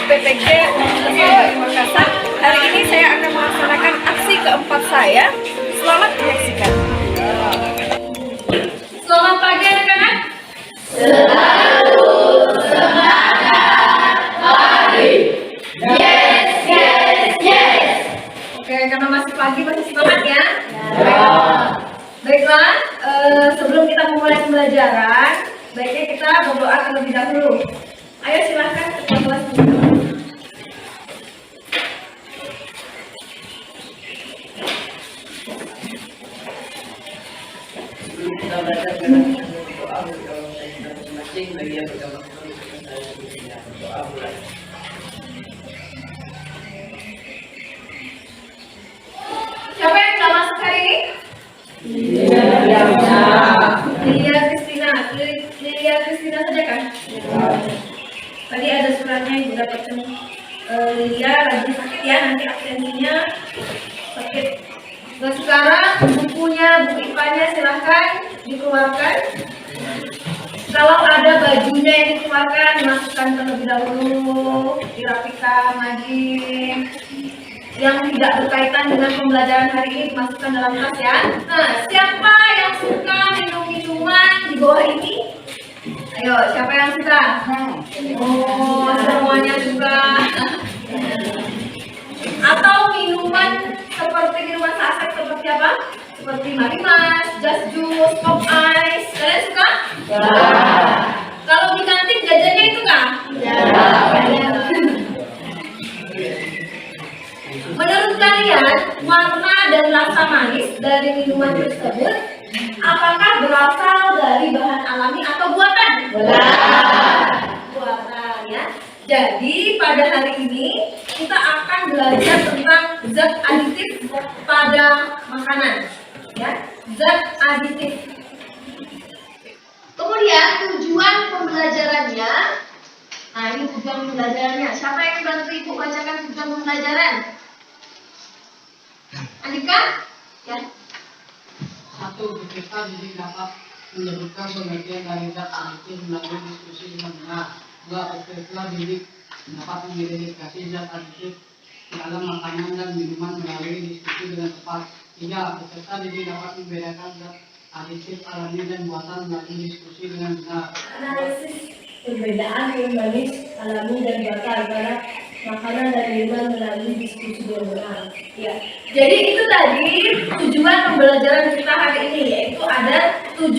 PPK Universitas Makassar. Hari ini saya akan melaksanakan aksi keempat saya. Selamat menyaksikan. Selamat pagi anak-anak. Selalu semangat, mari. Yes, yes, yes. Oke, karena masih pagi masih semangat ya. Ya. Baiklah, sebelum kita memulai pembelajaran, baiknya kita berdoa terlebih dahulu. Ayo silahkan ketua kelas dulu. Sebelum kita belajar doa masing-masing bagi yang bergabung doa mulai. Siapa yang nggak masuk hari ini? Lilia Kristina saja kan? Tadi ada suratnya yang udah ketemu. Lilia lagi sakit ya, nanti absensinya sakit. Nah sekarang buku IPA-nya silahkan dikeluarkan. Kalau ada bajunya yang dikeluarkan, dimasukkan terlebih dahulu, dirapikan lagi. Yang tidak berkaitan dengan pembelajaran hari ini dimasukkan dalam tas ya. Nah, siapa yang suka minum minuman di bawah ini? Ayo, siapa yang suka? Oh, semuanya suka. Atau minuman seperti minuman saset seperti apa? Seperti Marimas, Just Juice, Pop Ice. Kalian suka? Ya. Kalau di kantin jajannya itu kah? Ya. Menurut kalian, warna dan rasa manis dari minuman tersebut apakah berasal dari bahan alami atau buatan? Buatan ya. Jadi pada hari ini kita akan belajar tentang zat aditif pada makanan, ya. Zat aditif. Kemudian tujuan pembelajarannya. Nah ini tujuan pembelajarannya. Siapa yang bantu ibu bacakan tujuan pembelajaran? Andika? Ya. Satu, peserta didik dapat menyebutkan pengertian dari zat aditif melalui diskusi dengan benar. Dua, peserta didik dapat mengidentifikasi zat aditif dalam makanan dan minuman melalui diskusi dengan tepat. Tiga, peserta didik dapat membedakan zat aditif alami dan buatan melalui diskusi dengan benar. Analisis perbedaan yang manis, alami dan buatan antara makanan dan minuman melalui diskusi dengan benar. Ya. Jadi itu tadi tujuan pembelajaran kita hari ini, yaitu ada 7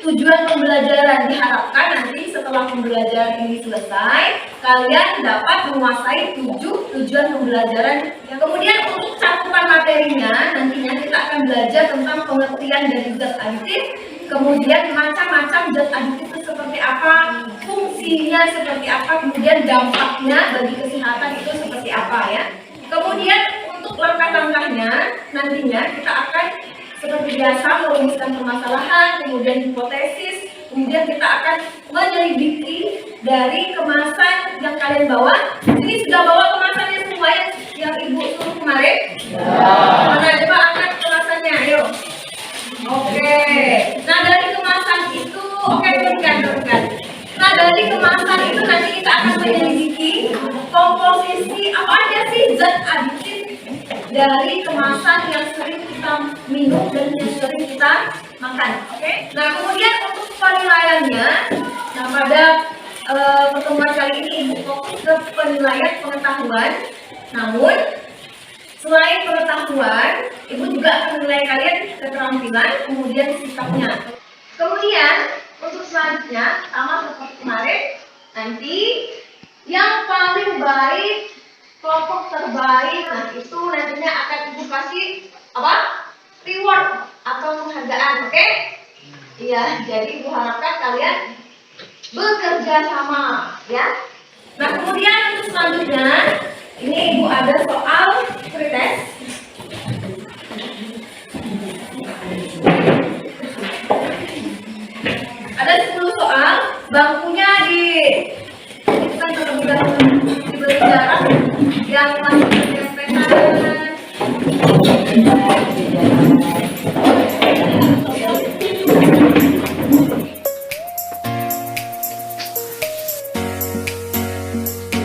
tujuan pembelajaran. Diharapkan nanti setelah pembelajaran ini selesai, kalian dapat menguasai 7 tujuan pembelajaran. Yang kemudian untuk cakupan materinya, nantinya kita akan belajar tentang pengertian dari zat aditif, kemudian macam-macam zat aditif itu seperti apa, fungsinya seperti apa, kemudian dampaknya bagi kesehatan itu seperti apa ya. Kemudian untuk langkah-langkahnya nantinya kita akan seperti biasa merumuskan permasalahan, kemudian hipotesis, kemudian kita akan menyelidiki dari kemasan yang kalian bawa. Ini sudah bawa kemasannya semua yang ibu suruh kemarin? Mana coba angkat kemasannya, ayo. Oke. Nah dari kemasan itu, turunkan. Nah dari kemasan itu nanti kita akan menyelidiki komposisi apa aja sih zat aditif dari kemasan yang sering kita minum dan yang sering kita makan. Oke. Nah kemudian untuk penilaiannya, nah pada pertemuan kali ini ibu fokus ke penilaian pengetahuan. Namun selain pengetahuan, ibu juga akan menilai kalian keterampilan, kemudian sikapnya. Kemudian untuk selanjutnya, sama seperti kemarin, nanti yang paling baik, kelompok terbaik, nah itu nantinya akan ibu kasih apa? Reward atau penghargaan, oke? Iya, jadi ibu harapkan kalian bekerja sama, ya. Nah kemudian untuk selanjutnya, ini ibu ada soal pretest. Ada 10 soal, bangkunya kita terlebih dahulu diberi jarak yang masih berdempetan.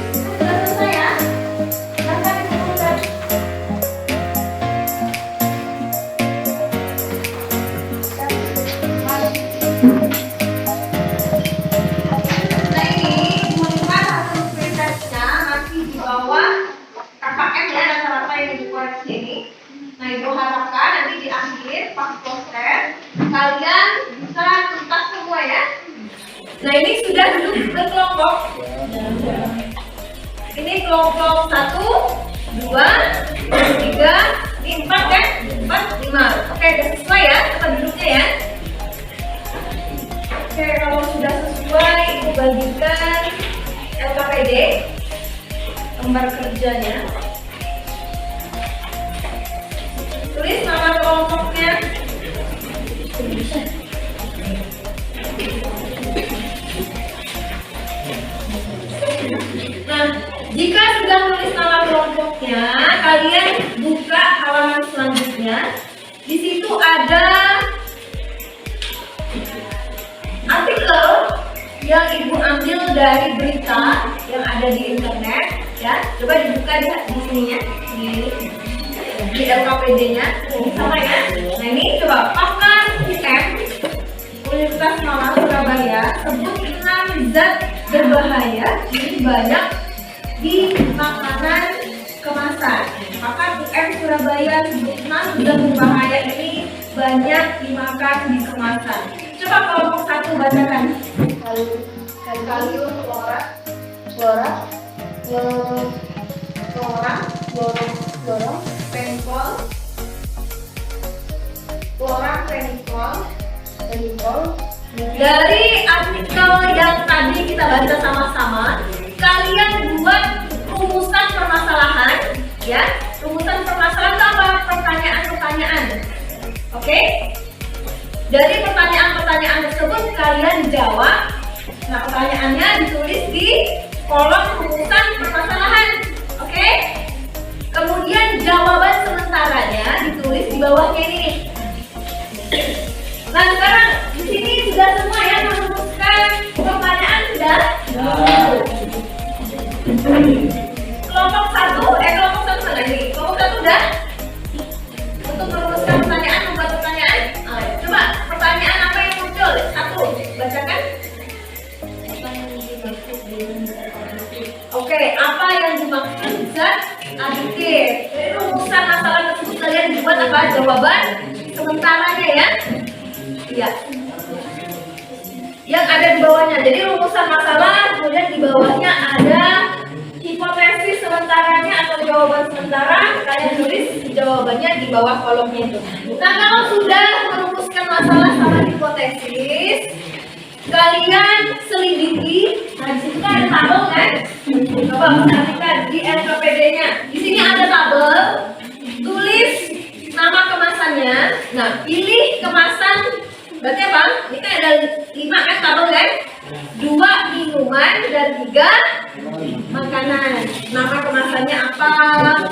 Sudah selesai Kalian bisa tuntas semua ya. Nah ini sudah duduk berkelompok. Ini kelompok 1, 2, 3, ini 4 kan? 4, 5. Oke, udah sesuai ya tempat duduknya ya. Oke, kalau sudah sesuai, Ibu bagikan LKPD lembar kerjanya. Tulis nama kelompoknya. Nah, jika sudah menulis nama kelompoknya, kalian buka halaman selanjutnya. Di situ ada artikel yang Ibu ambil dari berita yang ada di internet, ya. Coba dibuka di sininya, di LKPD-nya, sama ya. Nah ini coba pakar UM Universitas Malang Surabaya sebut 6 zat berbahaya ini banyak di makanan kemasan. Pakar UM Surabaya sebut 6 zat berbahaya ini banyak dimakan di kemasan. Coba kelompok 1 bacakan. Kalium fenikol. Dari artikel yang tadi kita baca sama-sama, kalian buat rumusan permasalahan, ya. Rumusan permasalahan itu apa? Pertanyaan-pertanyaan. Oke? Dari pertanyaan-pertanyaan tersebut kalian jawab. Nah, pertanyaannya ditulis di kolom rumusan permasalahan. Oke? Kemudian jawaban sementaranya ditulis di bawahnya ini nih. Nah, sekarang di sini sudah semua ya merumuskan pertanyaan sudah? Kelompok 1 mana ini? Kelompok 1 udah? Untuk merumuskan pertanyaan, membuat pertanyaan. Coba pertanyaan apa yang muncul? 1, bacakan. Oke, apa yang dimaksud zat aditif? Dari rumusan masalah tersebut kalian buat apa? Jawaban sementaranya ya. Iya. Yang ada di bawahnya. Jadi rumusan masalah, kemudian di bawahnya ada hipotesis sementaranya atau jawaban sementara. Kalian tulis jawabannya di bawah kolomnya itu. Nah, kalau sudah merumuskan masalah sama hipotesis, kalian selidiki. Nah, di situ kan ada tabel kan? Coba perhatikan di LKPD-nya. Di sini ada tabel. Tulis nama kemasannya. Nah, pilih kemasan. Berarti apa? Ini kan ada 5 kan tabel kan? 2 minuman dan 3 makanan. Nama kemasannya apa?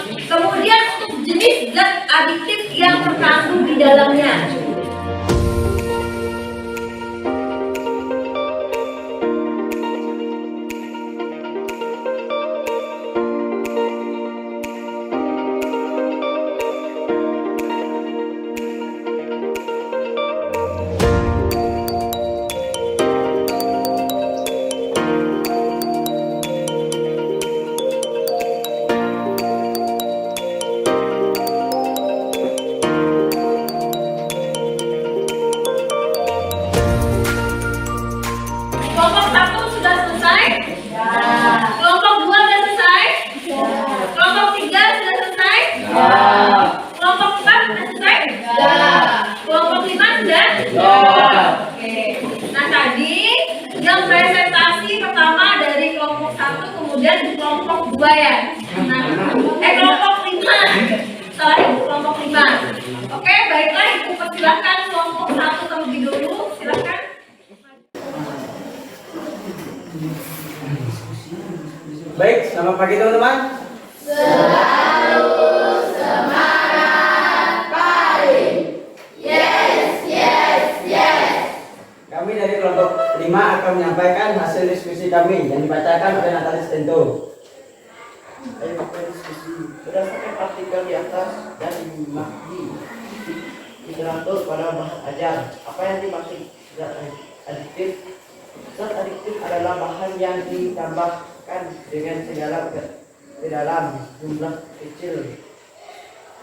Kemudian untuk jenis zat aditif yang terkandung di dalamnya. Kelompok 1 sudah selesai? Ya. Kelompok 2 sudah selesai? Ya. Kelompok 3 sudah selesai? Ya. Kelompok 4 sudah selesai? Ya. Kelompok 5 sudah? Ya. Oke. Nah tadi yang presentasi pertama dari kelompok 1 kemudian di kelompok 2 ya. Nah, kelompok 5. Salah ibu, kelompok 5. Oke, baiklah ibu persilahkan kelompok 1 terlebih dulu, silakan. Baik, selamat pagi teman-teman. Selalu semangat pagi. Yes, yes, yes. Kami dari kelompok 5 akan menyampaikan hasil diskusi kami yang dibacakan oleh Natalis Tento. Ayo kita diskusi. Berdasarkan artikel di atas dan literatur pada bahan ajar, apa yang dimaksud zat aditif? Zat aditif adalah bahan yang ditambahkan dengan ke dalam jumlah kecil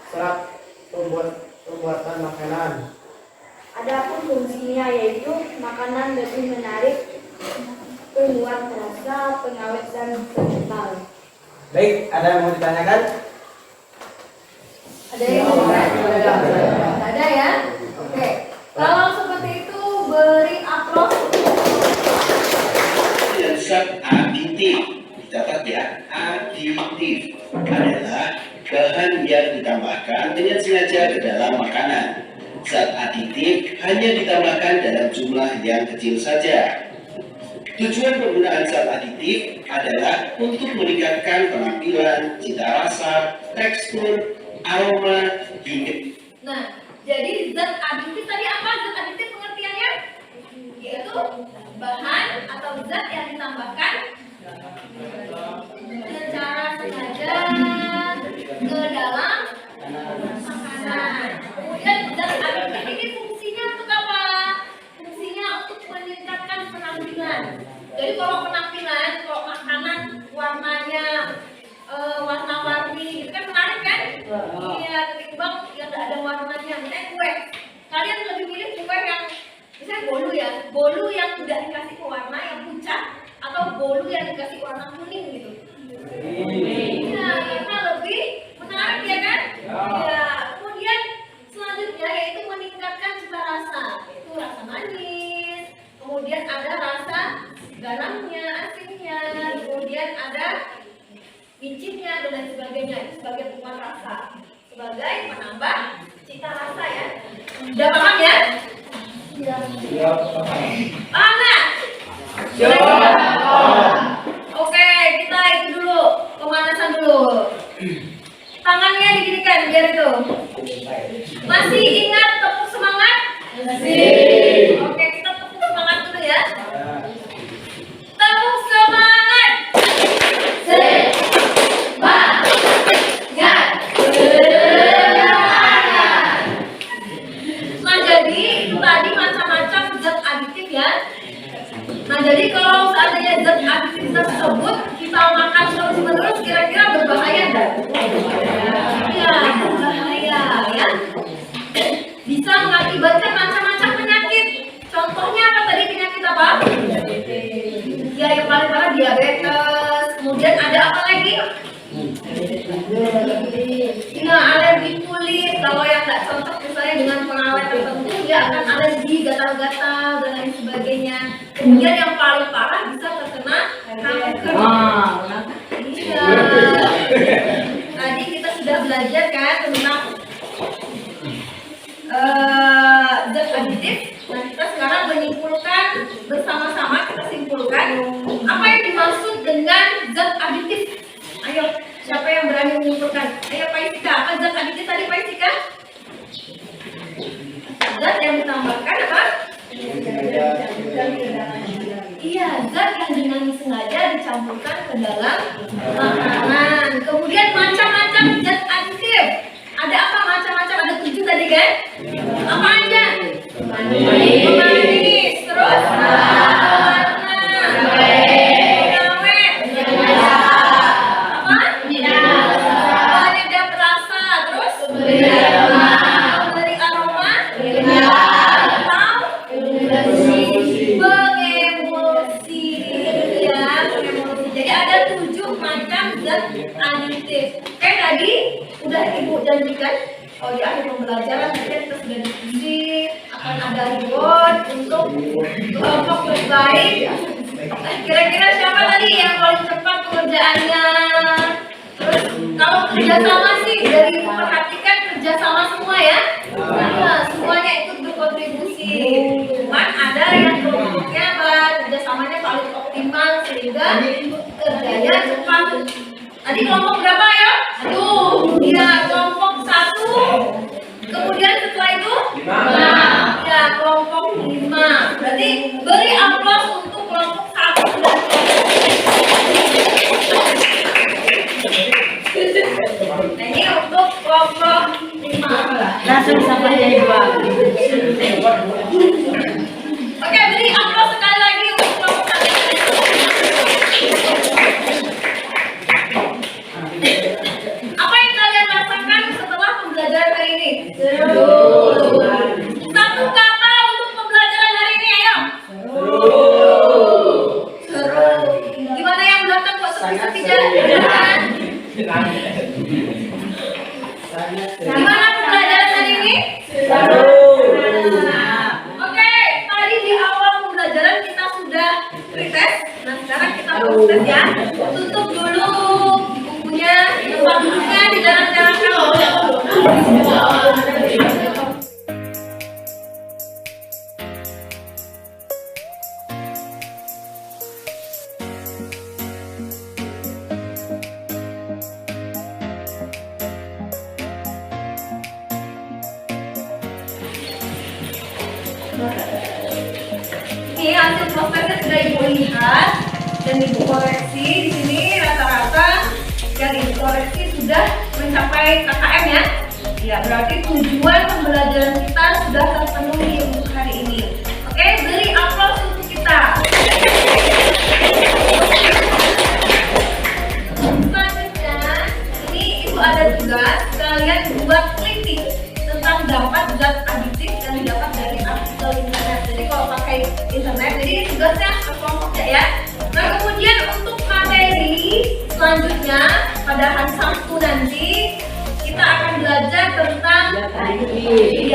serat pembuatan makanan Adapun fungsinya yaitu makanan lebih menarik, penguat rasa, pengawet dan kental. Baik, ada yang mau ditanyakan? Ada yang mau ada ya? Oke. Kalau seperti itu beri aplaus. Dan zat aditif, dicatat ya, aditif adalah bahan yang ditambahkan dengan sengaja ke dalam makanan. Zat aditif hanya ditambahkan dalam jumlah yang kecil saja. Tujuan penggunaan zat aditif adalah untuk meningkatkan penampilan, cita rasa, tekstur, aroma, hingga. Nah, jadi zat aditif tadi apa? Zat aditif pengertiannya? Yaitu bahan atau zat yang ditambahkan secara sengaja ke dalam makanan. Kemudian zat aditif ini fungsinya untuk apa? Fungsinya untuk meningkatkan penampilan. Jadi kalau penampilan, kalau makanan warnanya warna-warni, itu kan menarik kan? Iya, ketimbang yang nggak ada warnanya. Misalnya kue, kalian lebih milih kue yang misalnya bolu yang tidak dikasih pewarna yang pucat, atau bolu yang dikasih warna kuning gitu. Iya, karena lebih menarik ya kan? Iya. Kemudian selanjutnya yaitu meningkatkan cita rasa, itu rasa manis. Kemudian ada rasa garamnya, asinnya. Kemudian ada micinnya dan lain sebagainya. Itu sebagai penguat rasa, sebagai penambah cita rasa ya. Udah paham ya? Paham nggak? Oke, kita itu dulu pemanasan dulu. Tangannya diginikan biar itu. Masih ingat tepuk semangat? Masih. Oke, kita tepuk semangat dulu ya. Tepuk semangat. Nah, jadi itu tadi macam-macam zat aditif ya. Nah, jadi kalau seandainya zat aditif tersebut kita makan terus-menerus, kira-kira berbahaya enggak? Iya, berbahaya ya. Bisa mengakibatkan macam-macam penyakit. Contohnya apa tadi, penyakit apa? Ya, yang paling parah diabetes. Kemudian ada apa lagi? Nah, alergi kulit. Kalau yang nggak cocok misalnya dengan pengawet tertentu, dia akan alergi, gatal-gatal dan lain sebagainya. Kemudian yang paling parah bisa terkena kanker. Iya. Tadi kita sudah belajar kan tentang zat aditif. Nah, kita sekarang menyimpulkan bersama-sama, kita simpulkan apa yang dimaksud dengan zat aditif. Ayo, siapa yang berani menyimpulkan? Ayo, Pak Isika, apa zat aditif tadi, Pak Isika? Zat yang ditambahkan apa? Iya, zat yang dengan sengaja dicampurkan ke dalam makanan. Kemudian macam-macam zat aditif. Ada apa macam-macam? Ada 7 tadi kan? Apa aja? Pemanis, terus aditif. Kayak tadi udah Ibu janjikan, oh di akhir pembelajaran nanti kita sudah diskusi, akan ada reward untuk kelompok terbaik. Kira-kira siapa tadi yang paling cepat pengerjaannya? Terus kalau kerjasama sih dari perhatikan kerjasama semua ya. Nah, semuanya ikut berkontribusi. Cuman ada yang kelompoknya kerjasamanya paling optimal sehingga kerjanya cepat. Tadi kelompok berapa ya? Aduh, ya kelompok 1. Kemudian setelah itu 5. Ya, kelompok 5. Berarti beri aplaus untuk kelompok 1 dan nah, ini untuk kelompok 5. Langsung sampai jadi 2. Oke, beri aplaus sekali lagi untuk kelompok 1. Apa yang kalian rasakan setelah pembelajaran hari ini? Satu kata Nah sekarang kita proses ya. Tutup dulu bukunya, tempat duduknya dijarang-jarangkan loh. Ini hasil prosesnya sudah ibu lihat dan ibu koreksi. Di sini rata-rata yang ibu koreksi sudah mencapai KKM ya. Ya berarti tujuan pembelajaran kita sudah terpenuhi untuk hari ini. Oke, beri aplaus untuk kita. Selanjutnya, ini ibu ada tugas kalian buat kritik tentang dampak zat aditif yang didapat dari artikel internet. Jadi kalau pakai internet, jadi ini tugasnya kelompoknya ya. Nah kemudian untuk materi selanjutnya pada hari Sabtu nanti kita akan belajar tentang zat aditif.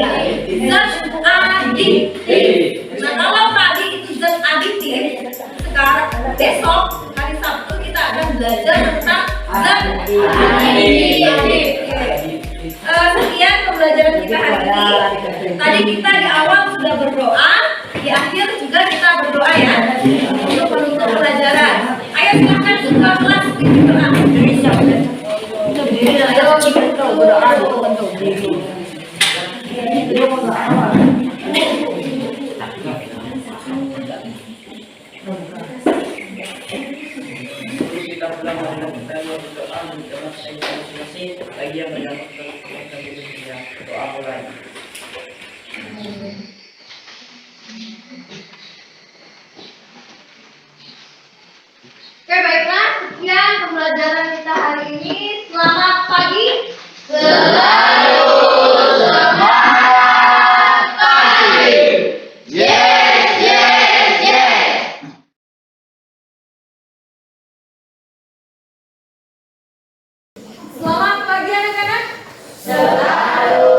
Nah kalau tadi itu zat aditif, sekarang besok hari Sabtu kita akan belajar tentang zat aditif. Sekian pembelajaran kita hari ini. Tadi kita di awal sudah berdoa, di akhir juga kita berdoa ya untuk penutup pelajaran. Ayo silakan semua kelas berdoa. Ayo kita berdoa untuk diri. Kita pulang kita berdoa mencoba masing-masing bagi yang mendapatkan doa mulai. Oke baiklah, sekian pembelajaran kita hari ini. Selamat pagi. Selalu semangat pagi. Yes, yes, yes. Selamat pagi anak-anak. Selalu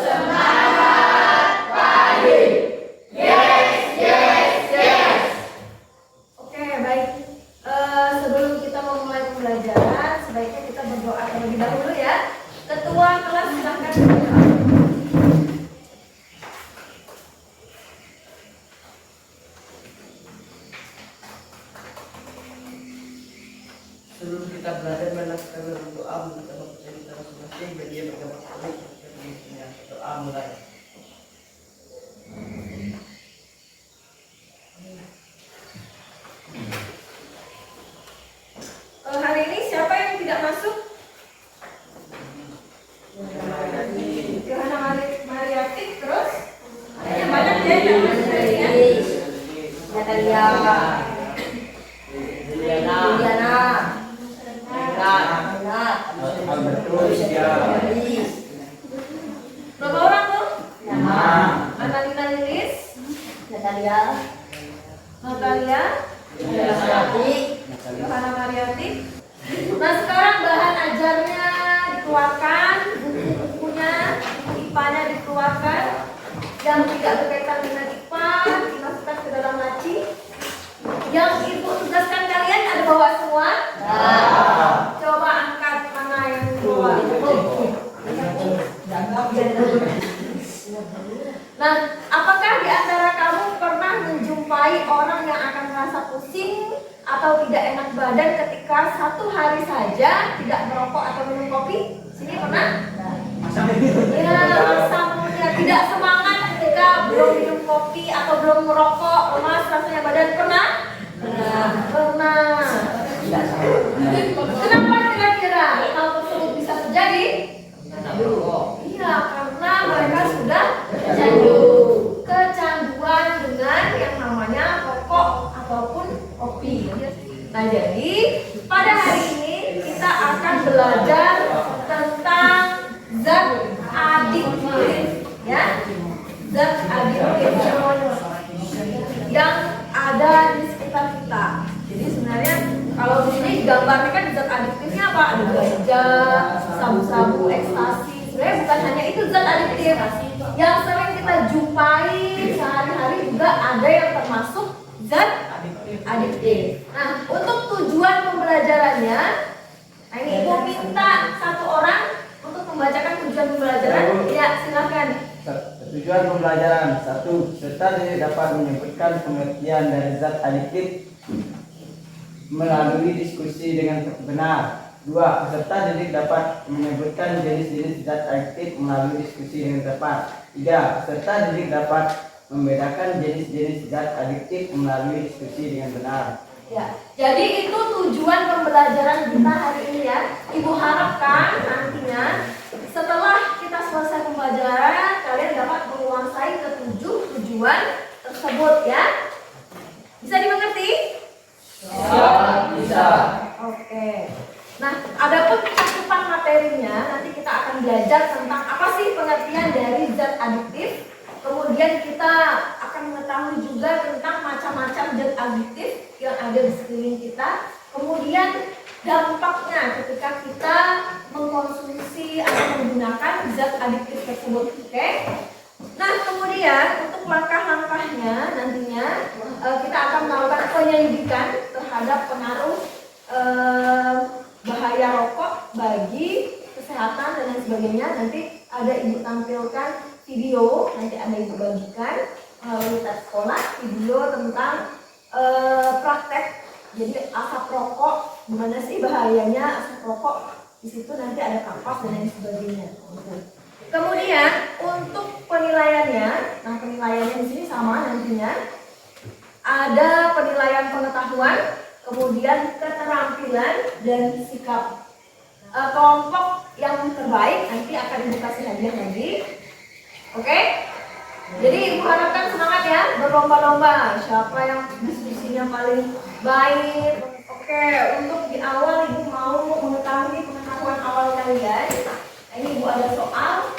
semangat pagi. Yes, yes, yes. Oke, baik. Sebelum kita memulai pembelajaran, sebaiknya kita berdoa terlebih dahulu ya. Ketua kelas silakan berdoa. Sebelum kita belajar melakukan berdoa mencoba kita masing-masing bagi yang mendapatkan doa mulai. Hari ini siapa yang tidak masuk? Johanna Mariatik, terus? Ada yang banyak ya yang tidak masuk hari ini ya? Natalia, Juliana, berapa orang tuh? Annalina Lilis, Natalia, Johanna Mariati. Nah sekarang bahan ajarnya dikeluarkan, buku-bukunya, IPA-nya dikeluarkan. Yang tidak berkaitan dengan IPA dimasukkan ke dalam laci. Yang ibu tugaskan kalian ada bawa semua? Coba angkat mana yang keluar. Nah, apakah di antara kamu pernah menjumpai orang yang akan merasa pusing atau tidak enak badan ketika satu hari saja tidak merokok atau minum kopi? Sini pernah? Ya, masa tidak semangat ketika belum minum kopi atau belum merokok, lemas rasanya badan, pernah? Pernah. Kenapa kira-kira hal tersebut bisa terjadi? Iya, karena mereka sudah kecanduan dengan yang namanya rokok ataupun kopi. Nah, jadi pada hari ini kita akan belajar tentang zat adiktif, ya, zat adiktif yang ada di sekitar kita. Jadi sebenarnya kalau di sini digambarkan kan zat adiktifnya apa? Ada ganja, sabu-sabu, ekstasi. Sebenarnya bukan hanya itu zat adiktif. Yang sering kita jumpai sehari-hari juga ada yang termasuk zat adiktif. Nah, untuk tujuan pembelajarannya, nah ini Ibu minta satu orang untuk membacakan tujuan pembelajaran. Ya, silakan. Tujuan pembelajaran 1. Peserta didik dapat menyebutkan pengertian dari zat adiktif melalui diskusi dengan benar. 2. Peserta didik dapat menyebutkan jenis-jenis zat adiktif melalui diskusi dengan tepat. 3. Peserta didik dapat membedakan jenis-jenis zat adiktif melalui diskusi dengan benar. Ya, jadi itu tujuan pembelajaran kita hari ini ya. Ibu harapkan nantinya setelah kita selesai pembelajaran, kalian dapat menguasai ketujuh tujuan tersebut ya. Bisa dimengerti? Bisa. Oke. Nah, adapun cakupan materinya nanti kita akan belajar tentang apa sih pengertian dari zat adiktif. Kemudian kita akan mengetahui juga tentang macam-macam zat adiktif yang ada di sekeliling kita. Kemudian dampaknya ketika kita mengkonsumsi atau menggunakan zat adiktif tersebut. Oke? Nah, kemudian untuk langkah-langkahnya nantinya kita akan melakukan penyelidikan terhadap pengaruh bahaya rokok bagi kesehatan dan lain sebagainya. Nanti ada Ibu tampilkan video, nanti ada Ibu bagikan melalui tes sekolah video tentang praktek. Jadi asap rokok, gimana sih bahayanya asap rokok? Di situ nanti ada kapas dan lain sebagainya. Kemudian untuk penilaiannya, nah penilaiannya di sini sama nantinya. Ada penilaian pengetahuan, kemudian keterampilan dan sikap. Kelompok yang terbaik nanti akan dikasih hadiah lagi. Oke? Jadi Ibu harapkan semangat ya, berlomba-lomba. Siapa yang diskusinya paling baik. Oke, untuk di awal Ibu mau mengetahui pengetahuan awal kalian. Nah, ini Ibu ada soal.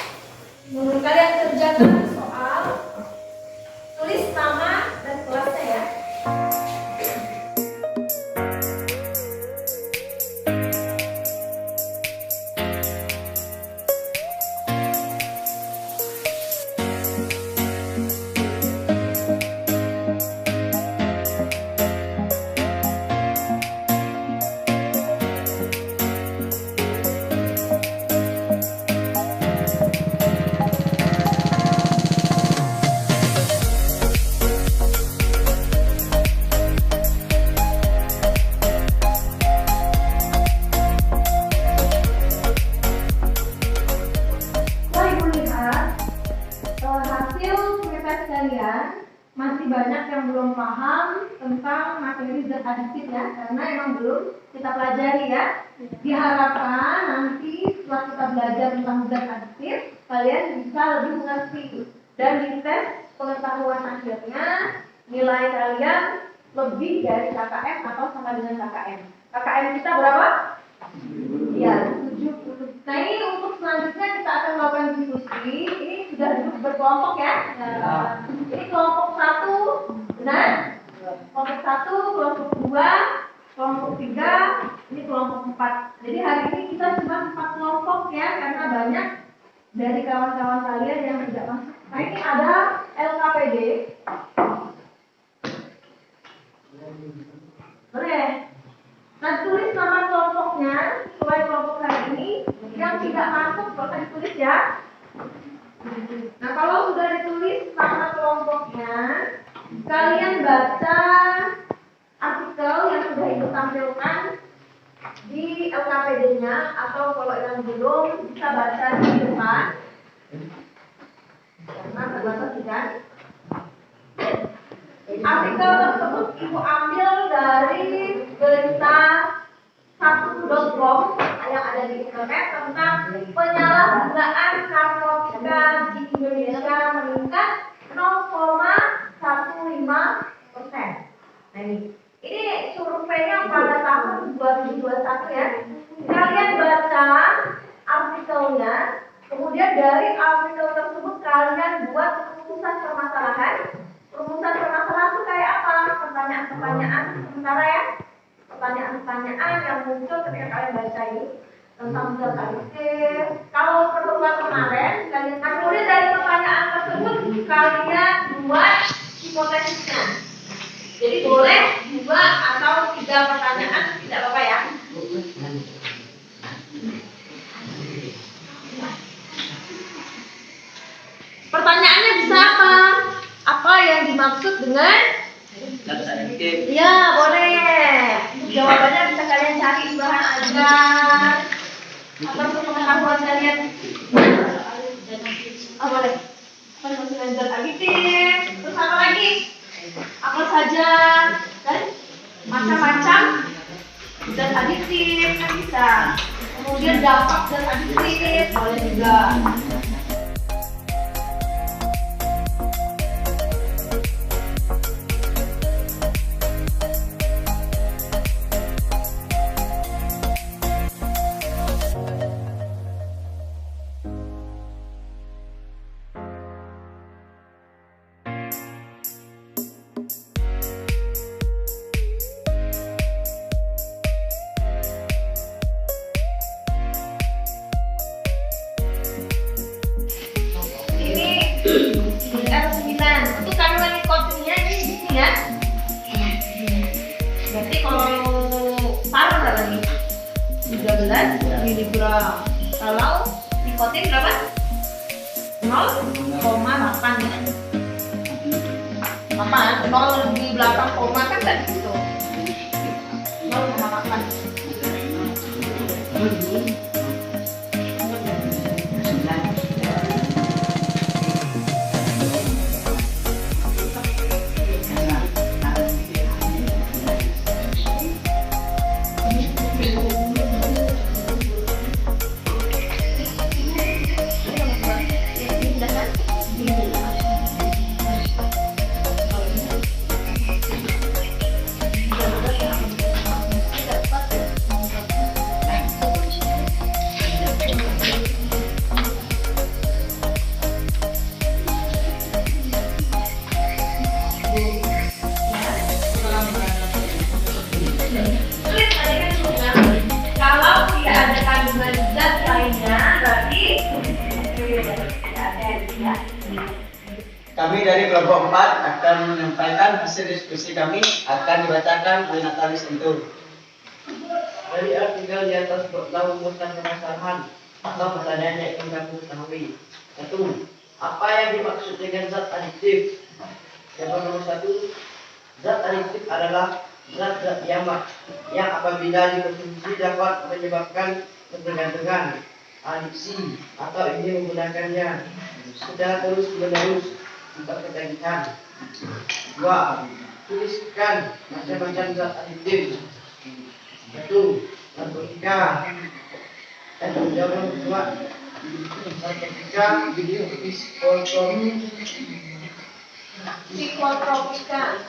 Menurut kalian kerjakan soal. Tulis nama dan kelasnya ya. Masih banyak yang belum paham tentang materi zat adiktif ya, karena emang belum kita pelajari ya. Diharapkan nanti setelah kita belajar tentang zat adiktif, kalian bisa lebih mengerti dan di tes pengetahuan akhirnya nilai kalian lebih dari KKM atau sama dengan KKM. KKM kita berapa? Ya, 70. Nah ini untuk selanjutnya kita akan melakukan diskusi. Ini sudah duduk berkelompok ya. Ini kelompok 1, benar? Kelompok 1, kelompok 2, kelompok 3, ini kelompok 4. Jadi hari ini kita cuma 4 kelompok ya, karena banyak dari kawan-kawan kalian yang tidak masuk. Nah ini ada LKPD. Boleh. Nah tulis nama kelompoknya sesuai kelompok hari ini. Yang tidak masuk boleh ditulis ya. Nah kalau sudah ditulis nama kelompoknya, kalian baca artikel yang sudah Ibu tampilkan di LKPD-nya, atau kalau yang belum bisa baca di depan karena terbatas kan. Artikel tersebut Ibu ambil dari berita 1.com yang ada di internet tentang penyalahgunaan narkotika di Indonesia meningkat 0,15%. Nah ini surveinya pada tahun 2021 ya. Kalian baca artikelnya, kemudian dari artikel tersebut kalian buat rumusan permasalahan. Rumusan permasalahan itu kayak apa? Pertanyaan-pertanyaan sementara ya. Pertanyaan-pertanyaan yang muncul ketika kalian baca ini tentang zat adiktif. Kalau pertemuan kemarin, kalian kemudian dari pertanyaan tersebut kalian buat hipotesisnya. Jadi boleh 2 atau 3 pertanyaan, tidak apa-apa ya. Pertanyaannya bisa apa? Apa yang dimaksud dengan Zat adiktif. ya, boleh. Jawabannya bisa kalian cari di bahan ajar atau pengetahuan kalian. Oh, boleh. Penyusunan zat adiktif. Terus apa lagi? Apa saja? Dan macam-macam zat adiktif kan bisa. Kemudian dampak zat adiktif boleh juga. Untuk kandungan nikotinnya ini di sini ya. Berarti kalau paruh berapa nih? 13 mg. Kalau nikotin berapa? 0,8 ya. 8, 0 di belakang koma kan tadi itu. 0,8. Kalau tidak ada kandungan zat lainnya, berarti Kami dari kelompok 4 akan menyampaikan hasil diskusi kami akan dibacakan oleh Natalis Entur. Dari artikel di atas telah merumuskan permasalahan atau pertanyaan yang ingin kamu ketahui. 1. Apa yang dimaksud dengan zat adiktif? Yang nomor 1, zat adiktif adalah zat-zat yang apabila dikonsumsi dapat menyebabkan ketergantungan, adiksi, atau ingin menggunakannya secara terus-menerus untuk ketagihan. 2. Tuliskan macam-macam zat adiktif. 1. Narkotika. Jawaban kedua, narkotika,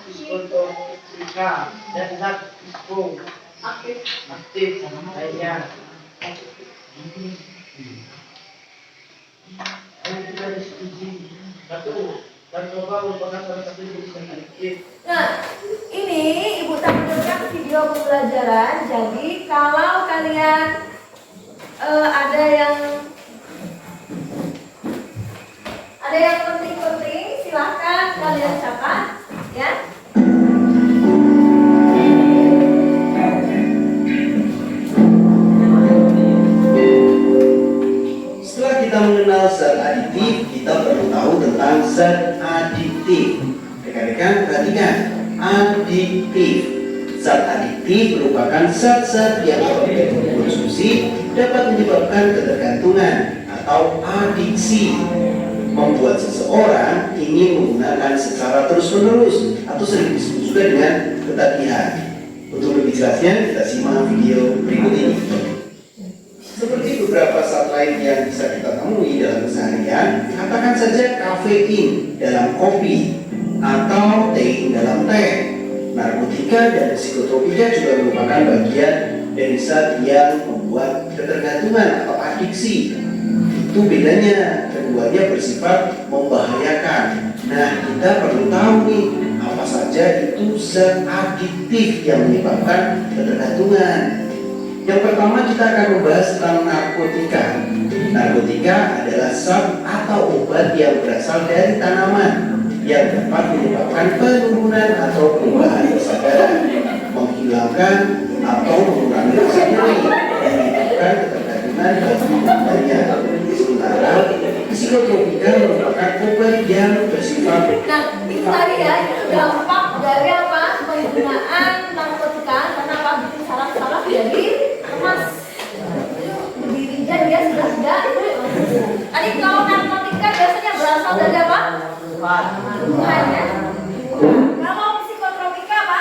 psikotropika, dan zat aktif lainnya. Ayo kita diskusi. 1. Narkoba merupakan salah satu jenis zat adiktif. Nah, ini Ibu tampilkan video pembelajaran. Jadi kalau kalian ada yang penting-penting, silahkan kalian catat ya. Setelah kita mengenal zat adiktif, kita perlu tahu tentang zat adiktif. Rekan-rekan perhatikan, adiktif. Zat adiktif merupakan zat-zat yang apabila dikonsumsi dapat menyebabkan ketergantungan atau adiksi, membuat seseorang ingin menggunakan secara terus-menerus atau sering disebut juga dengan ketagihan. Untuk lebih jelasnya, kita simak video berikut ini. Seperti beberapa zat lain yang bisa kita temui dalam keseharian, katakan saja kafein dalam kopi atau tein dalam teh. Narkotika dan psikotropika juga merupakan bagian dari zat yang membuat ketergantungan atau adiksi. Itu bedanya, keduanya bersifat membahayakan. Nah, kita perlu tahu nih, apa saja itu zat adiktif yang menyebabkan ketergantungan. Yang pertama kita akan membahas tentang narkotika. Narkotika adalah zat atau obat yang berasal dari tanaman yang dapat menyebabkan penurunan atau perubahan kesadaran, menghilangkan atau mengurangi rasa nyeri, dan menyebabkan ketergantungan bagi pemberinya. Sementara psikotropika merupakan obat yang bersifat. Nah, itu tadi ya, dampak dari apa? Penggunaan narkotika karena apa? Bikin saraf-saraf jadi lemas. Berdirinya dia sudah tidak. Tadi kalau narkotika biasanya berasal dari apa? Tuhan ya. Kalau psikotropika apa?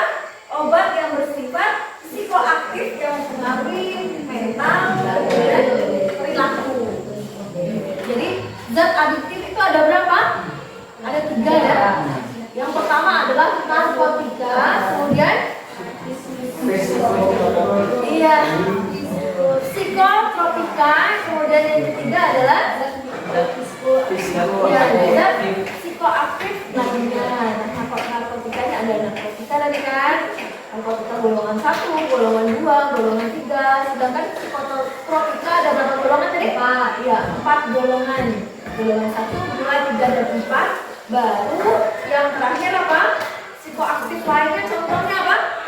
Obat yang bersifat psikoaktif yang mempengaruhi mental dan perilaku. Jadi zat adiktif itu ada berapa? Ada 3 ya. Yang pertama adalah narkotika, kemudian iya psikotropika, kemudian yang ketiga adalah ya zat psikoaktif lainnya. Narkotikanya ada narkotika tadi kan, narkotika golongan 1, golongan 2, golongan 3. Sedangkan psikotropika ada berapa golongan tadi? 4. Ya, 4 golongan. Golongan 1, 2, 3, dan 4. Baru yang terakhir apa? Psikoaktif lainnya contohnya apa?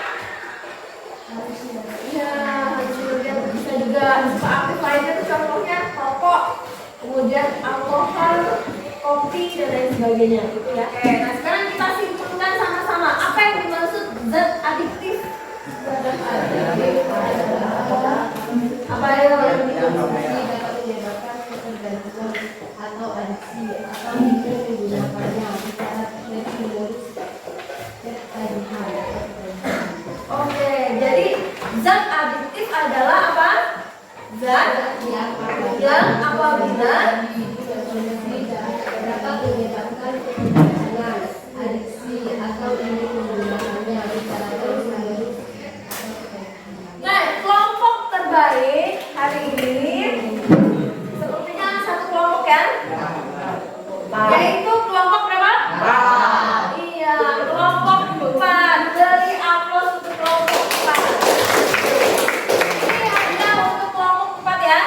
Iya, kemudian bisa juga psikoaktif lainnya itu contohnya rokok, kemudian alkohol, kopi, dan lain sebagainya gitu ya. Oke, nah sekarang kita simpulkan sama-sama apa yang dimaksud zat adiktif. Apa yang atau adiksi atau tidak menggunakannya secara terus Oke, jadi zat adiktif adalah apa? Zat yang apabila dapat menyebabkan ketergantungan, adiksi atau ingin menggunakannya secara terus menerus. Nah, kelompok terbaik hari ini sepertinya satu kelompok kan? Yaitu kelompok berapa? Iya, kelompok 4. Beri aplaus untuk kelompok 4. Ini hanya untuk kelompok 4 ya.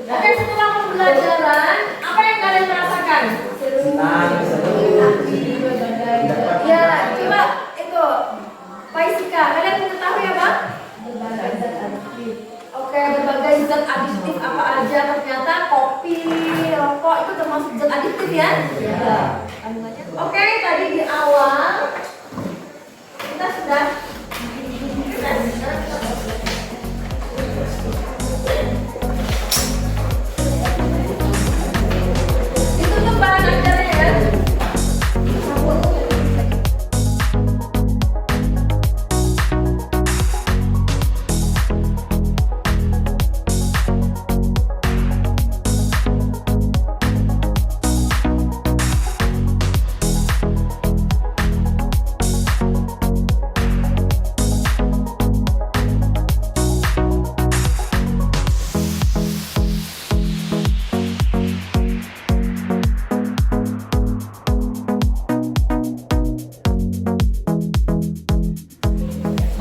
Oke, setelah pembelajaran, apa yang kalian rasakan? Senang, seru. Ya, coba itu Pak Isika, kalian mengetahui apa? Oke, berbagai zat adiktif apa aja? Ternyata kopi, rokok itu termasuk zat adiktif ya? Iya. Oke, tadi di awal kita sudah ditutup bahan ajarnya ya.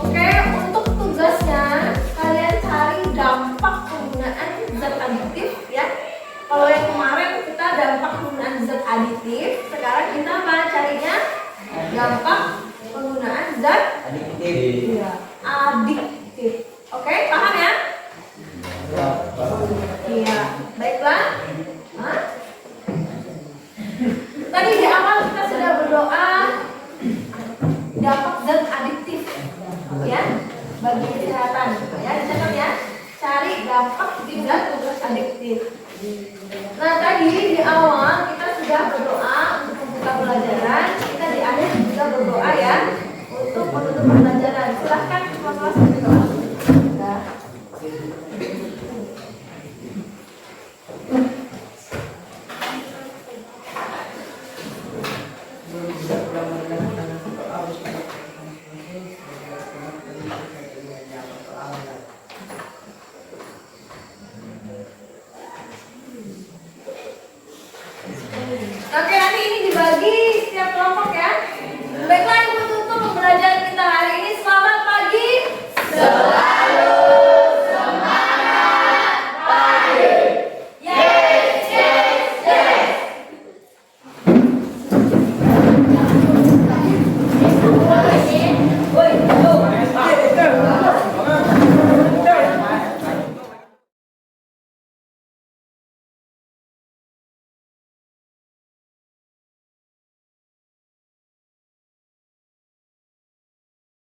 Oke, untuk tugasnya kalian cari dampak penggunaan zat adiktif ya. Kalau yang kemarin kita dampak penggunaan zat adiktif, sekarang kita apa carinya? Dampak penggunaan zat Adiktif. adiktif. Oke, paham ya? Iya, baiklah. Hah? Tadi di awal kita sudah berdoa dampak zat adiktif ya bagi kesehatan ya, dicatat ya, cari dampak zat adiktif. Nah tadi di awal kita sudah berdoa untuk membuka pelajaran, kita di akhir juga berdoa ya untuk menutup pelajaran. Silahkan kelas berdoa. Ya. Oke, nanti ini dibagi setiap kelompok ya. Baiklah,